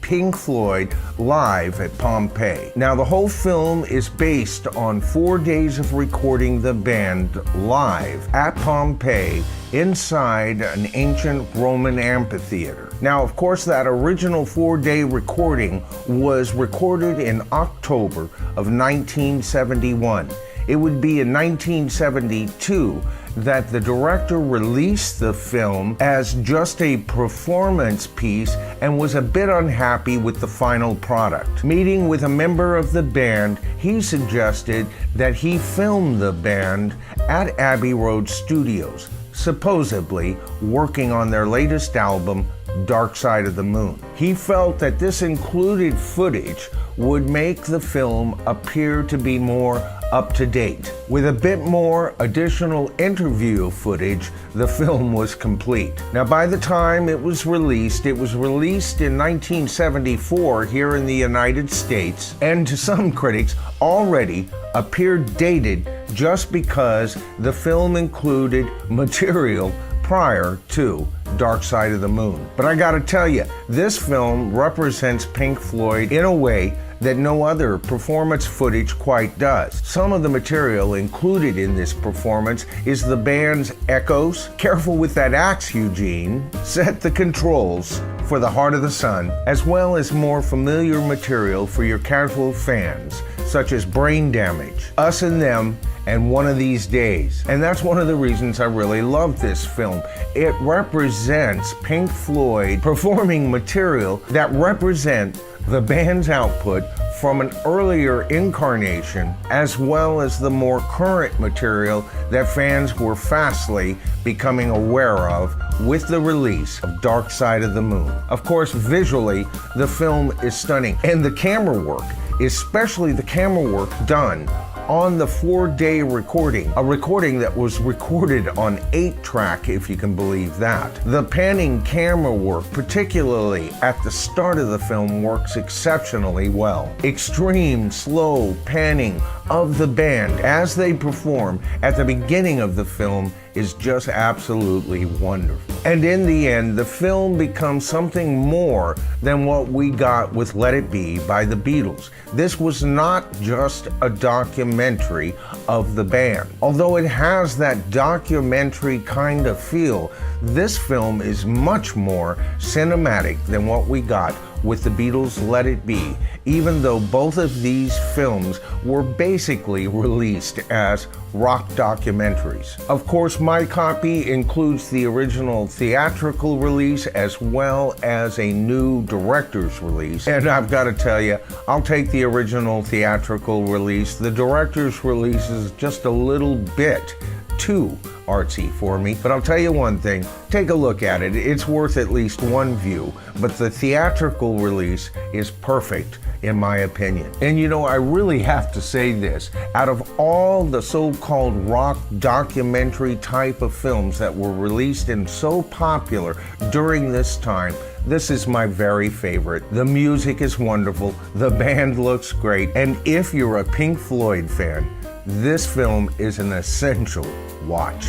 Pink Floyd live at Pompeii. Now, the whole film is based on 4 days of recording the band live at Pompeii inside an ancient Roman amphitheater. Now, of course, that original 4-day recording was recorded in October of 1971. It would be in 1972 that the director released the film as just a performance piece and was a bit unhappy with the final product. Meeting with a member of the band, he suggested that he film the band at Abbey Road Studios, supposedly working on their latest album, Dark Side of the Moon. He felt that this included footage would make the film appear to be more up to date. With a bit more additional interview footage, the film was complete. Now, by the time it was released in 1974 here in the United States, and to some critics already appeared dated just because the film included material prior to Dark Side of the Moon. But I gotta tell you, this film represents Pink Floyd in a way that no other performance footage quite does. Some of the material included in this performance is the band's echoes, careful with that axe, Eugene, set the controls for the Heart of the Sun, as well as more familiar material for your casual fans, such as Brain Damage, Us and Them, and One of These Days. And that's one of the reasons I really love this film. It represents Pink Floyd performing material that represent the band's output from an earlier incarnation, as well as the more current material that fans were fastly becoming aware of with the release of Dark Side of the Moon. Of course, visually, the film is stunning, and the camera work, especially the camera work done on the 4-day recording, a recording that was recorded on 8-track, if you can believe that. The panning camera work, particularly at the start of the film, works exceptionally well. Extreme slow panning of the band as they perform at the beginning of the film is just absolutely wonderful. And in the end, the film becomes something more than what we got with Let It Be by the Beatles. This was not just a documentary of the band. Although it has that documentary kind of feel, this film is much more cinematic than what we got with the Beatles' Let It Be, even though both of these films were basically released as rock documentaries. Of course, my copy includes the original theatrical release as well as a new director's release. And I've got to tell you, I'll take the original theatrical release. The director's release is just a little bit too artsy for me, but I'll tell you one thing, take a look at it. It's worth at least one view, but the theatrical release is perfect in my opinion. And you know, I really have to say this, out of all the so-called rock documentary type of films that were released and so popular during this time, this is my very favorite. The music is wonderful, the band looks great, and if you're a Pink Floyd fan, this film is an essential watch.